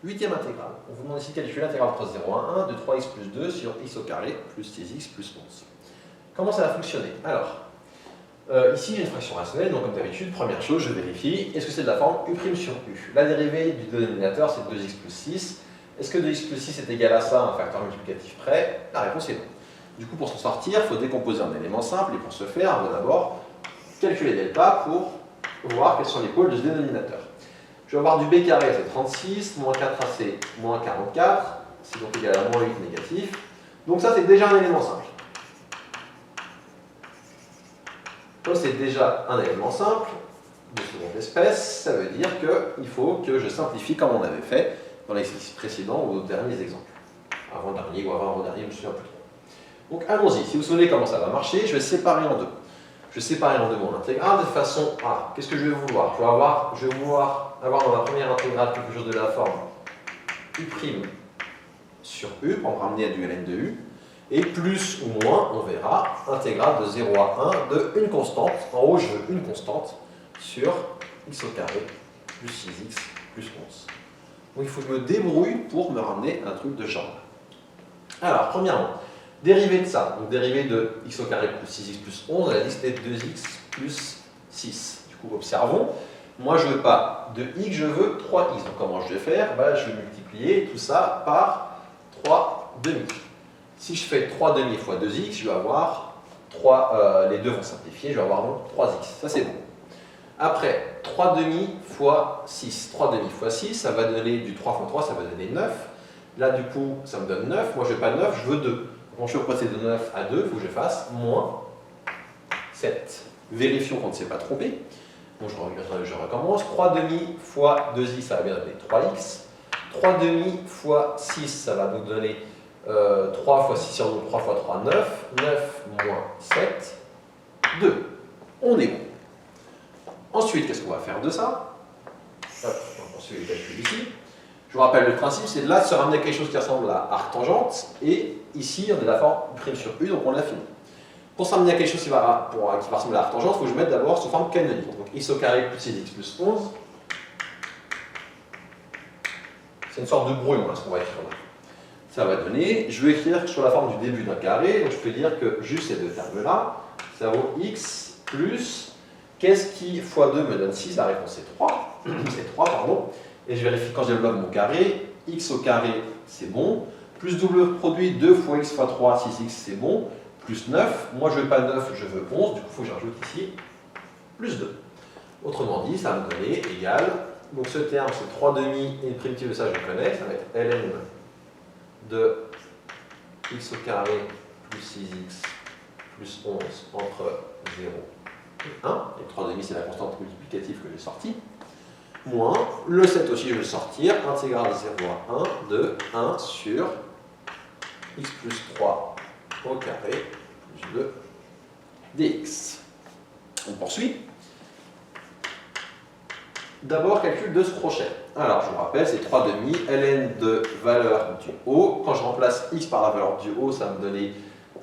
Huitième intégrale. On vous demande ici de calculer l'intégrale entre 0 à 1 de 3x plus 2 sur x au carré plus 6x plus 11. Comment ça va fonctionner? Alors, ici j'ai une fraction rationnelle, donc comme d'habitude, première chose, je vérifie, est-ce que c'est de la forme u' sur u? La dérivée du dénominateur, c'est 2x plus 6. Est-ce que 2x plus 6 est égal à ça, un facteur multiplicatif près? La réponse est non. Du coup, pour s'en sortir, il faut décomposer un élément simple, et pour ce faire, on va d'abord calculer delta pour voir quels sont les pôles de ce dénominateur. Je vais avoir du b carré, c'est 36, moins 4ac, moins 44, c'est donc égal à moins 8 négatif. Donc ça, c'est déjà un élément simple. Comme c'est déjà un élément simple, de seconde espèce, ça veut dire qu'il faut que je simplifie comme on avait fait dans l'exercice précédent ou aux derniers exemples. Avant-dernier ou avant-dernier, je ne me souviens plus trop. Donc allons-y, si vous vous souvenez comment ça va marcher, je vais séparer en deux. Je vais séparer en deux mon intégrale de façon à, qu'est-ce que je vais vouloir? Je vais vouloir avoir dans ma première intégrale quelque chose de la forme u' sur u, pour me ramener à du ln de u, et plus ou moins, on verra, intégrale de 0 à 1 de une constante. En haut, je veux une constante sur x au carré plus 6x plus 11. Donc il faut que je me débrouille pour me ramener à un truc de ce genre. Alors, premièrement, dérivée de ça, donc dérivée de x au carré plus 6x plus 11, elle a dit que c'était 2x plus 6. Du coup, observons. Moi, je ne veux pas de x, je veux 3x. Donc, comment je vais faire? Je vais multiplier tout ça par 3 demi. Si je fais 3 demi fois 2x, je vais avoir 3, les deux vont simplifier, je vais avoir donc 3x. Ça, c'est bon. Après, 3 demi fois 6. 3 demi fois 6, ça va donner du 3 fois 3, ça va donner 9. Là, du coup, ça me donne 9. Moi, je ne veux pas 9, je veux 2. Quand je veux passer de 9 à 2, il faut que je fasse moins 7. Vérifions qu'on ne s'est pas trompé. Donc, je recommence. 3 demi fois 2x, ça va bien donner 3x. 3 demi fois 6, ça va nous donner 3 fois 6 sur 3 fois 3, 9. 9 moins 7, 2. On est bon. Ensuite, qu'est-ce qu'on va faire de ça? Hop, on va poursuivre les calculs ici. Je vous rappelle le principe, c'est de là de se ramener à quelque chose qui ressemble à arc-tangente. Et ici, on est la forme u' sur u, donc on l'a fini. Pour s'amener à quelque chose qui va ressembler à arc-tangente, il faut que je mette d'abord sous forme canonique. Donc x au carré plus 6x plus 11. C'est une sorte de brouillon, ce qu'on va écrire là. Ça va donner, je vais écrire sur la forme du début d'un carré, donc je peux dire que juste ces deux termes-là, ça vaut x plus, qu'est-ce qui fois 2 me donne 6? La réponse est 3, c'est 3, pardon. Et je vérifie quand je développe mon carré, x au carré, c'est bon, plus double produit 2 fois x fois 3, 6x, c'est bon, plus 9, moi je veux pas 9, je veux 11, du coup il faut que j'ajoute ici plus 2. Autrement dit, ça va me donner égal, donc ce terme c'est 3 demi, et une primitive de ça je connais, ça va être ln de x au carré plus 6x plus 11 entre 0 et 1, et 3 demi c'est la constante multiplicative que j'ai sortie, moins, le 7 aussi je vais le sortir, intégrale 0 à 1 de 1 sur x plus 3 au carré plus 2 dx. On poursuit. D'abord, calcul de ce crochet. Alors, je vous rappelle, c'est 3 demi, ln de valeur du haut. Quand je remplace x par la valeur du haut, ça va me donner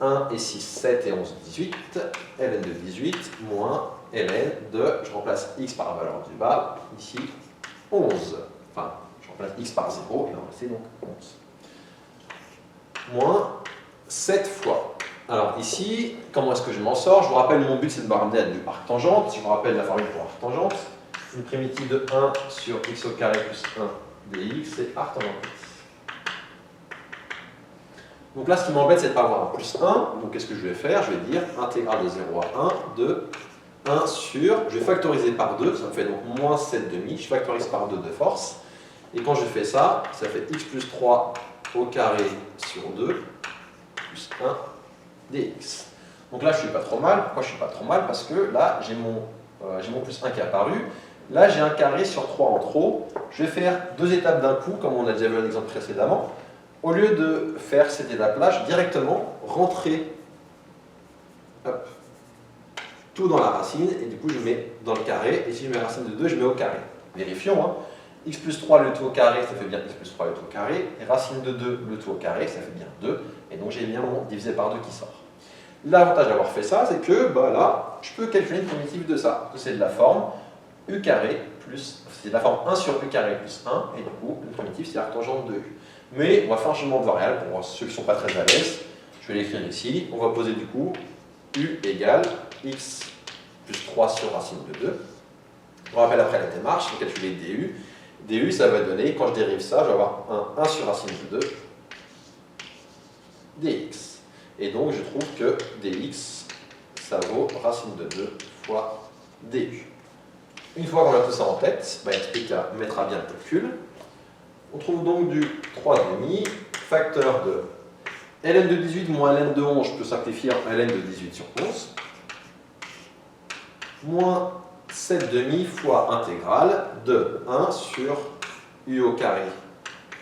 1 et 6, 7 et 11, 18. ln de 18 moins ln de, je remplace x par la valeur du bas, ici 11. Enfin, je remplace x par 0, et on va rester donc 11. Moins 7 fois. Alors ici, comment est-ce que je m'en sors? Je vous rappelle, mon but c'est de me ramener à du arc-tangente. Si je vous rappelle la formule pour arc-tangente, une primitive de 1 sur x au carré plus 1 dx, c'est arc-tangente x. Donc là, ce qui m'embête, c'est de ne pas avoir un plus 1. Donc qu'est-ce que je vais faire? Je vais dire intégrale de 0 à 1 de 1 sur, je vais factoriser par 2, ça me fait donc moins 7 demi, je factorise par 2 de force. Et quand je fais ça, ça fait x plus 3 au carré sur 2 plus 1 dx. Donc là, je ne suis pas trop mal. Pourquoi je ne suis pas trop mal? Parce que là, j'ai mon plus 1 qui est apparu. Là, j'ai un carré sur 3 en trop. Je vais faire 2 étapes d'un coup, comme on a déjà vu un exemple précédemment. Au lieu de faire cette étape-là, je vais directement rentrer tout dans la racine. Et du coup, je mets dans le carré. Et si je mets racine de 2, je mets au carré. Vérifions. Hein. X plus 3, le tout au carré, ça fait bien x plus 3, le tout au carré. Et racine de 2, le tout au carré, ça fait bien 2. Et donc, j'ai bien mon divisé par 2 qui sort. L'avantage d'avoir fait ça, c'est que là, je peux calculer une primitive de ça. C'est de la forme u carré plus, c'est la forme 1 sur u carré plus 1, et du coup, le primitif, c'est l'arctangente de u. Mais on va faire un changement de variable, pour ceux qui ne sont pas très à l'aise, je vais l'écrire ici, on va poser du coup u égale x plus 3 sur racine de 2. On rappelle après la démarche, on va calculer du. Du, ça va donner, quand je dérive ça, je vais avoir un 1 sur racine de 2 dx. Et donc, je trouve que dx, ça vaut racine de 2 fois du. Une fois qu'on a tout ça en tête, Explica mettra bien le calcul. On trouve donc du 3,5 facteur de ln de 18 moins ln de 11, je peux simplifier en ln de 18 sur 11, moins 7,5 fois intégrale de 1 sur u au carré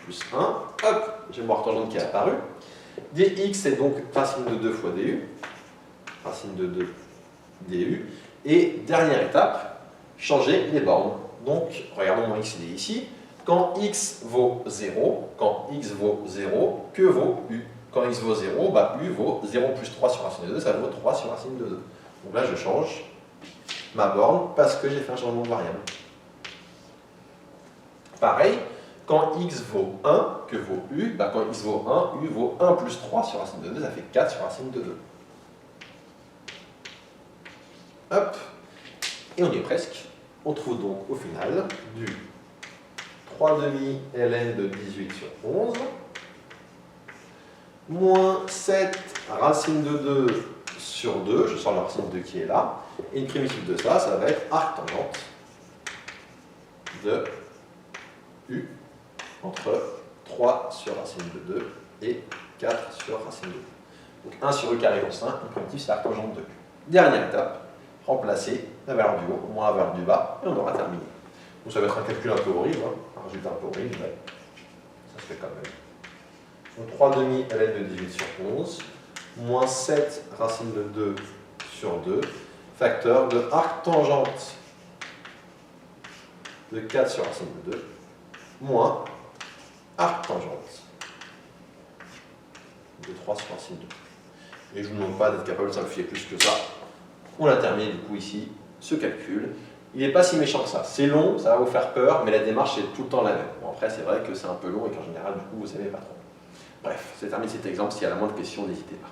plus 1. Hop, j'ai mon arctangente qui est apparu. dx est donc racine de 2 fois du. Racine de 2 du. Et dernière étape, changer les bornes. Donc, regardons mon x, il est ici. Quand x vaut 0, que vaut u? Quand x vaut 0, u vaut 0 plus 3 sur racine de 2, ça vaut 3 sur racine de 2. Donc là, je change ma borne parce que j'ai fait un changement de variable. Pareil, quand x vaut 1, que vaut u? Quand x vaut 1, u vaut 1 plus 3 sur racine de 2, ça fait 4 sur racine de 2. Hop, et on y est presque. On trouve donc au final du 3,5 ln de 18 sur 11, moins 7 racine de 2 sur 2, je sors la racine de 2 qui est là, et une primitive de ça, ça va être arctangente de u entre 3 sur racine de 2 et 4 sur racine de 2. Donc 1 sur u carré plus 1, une primitive c'est arctangente de u. Dernière étape, remplacer la valeur du haut moins la valeur du bas, et on aura terminé. Donc ça va être un calcul un peu horrible, un résultat un peu horrible, mais ça se fait quand même. Donc 3,5 ln de 18 sur 11, moins 7 racine de 2 sur 2, facteur de arctangente de 4 sur racine de 2, moins arctangente de 3 sur racine de 2. Et je ne vous demande pas d'être capable de simplifier plus que ça. On a terminé du coup ici ce calcul. Il n'est pas si méchant que ça. C'est long, ça va vous faire peur, mais la démarche est tout le temps la même. Bon, après, c'est vrai que c'est un peu long et qu'en général, du coup, vous ne savez pas trop. Bref, c'est terminé cet exemple. S'il y a la moindre question, n'hésitez pas.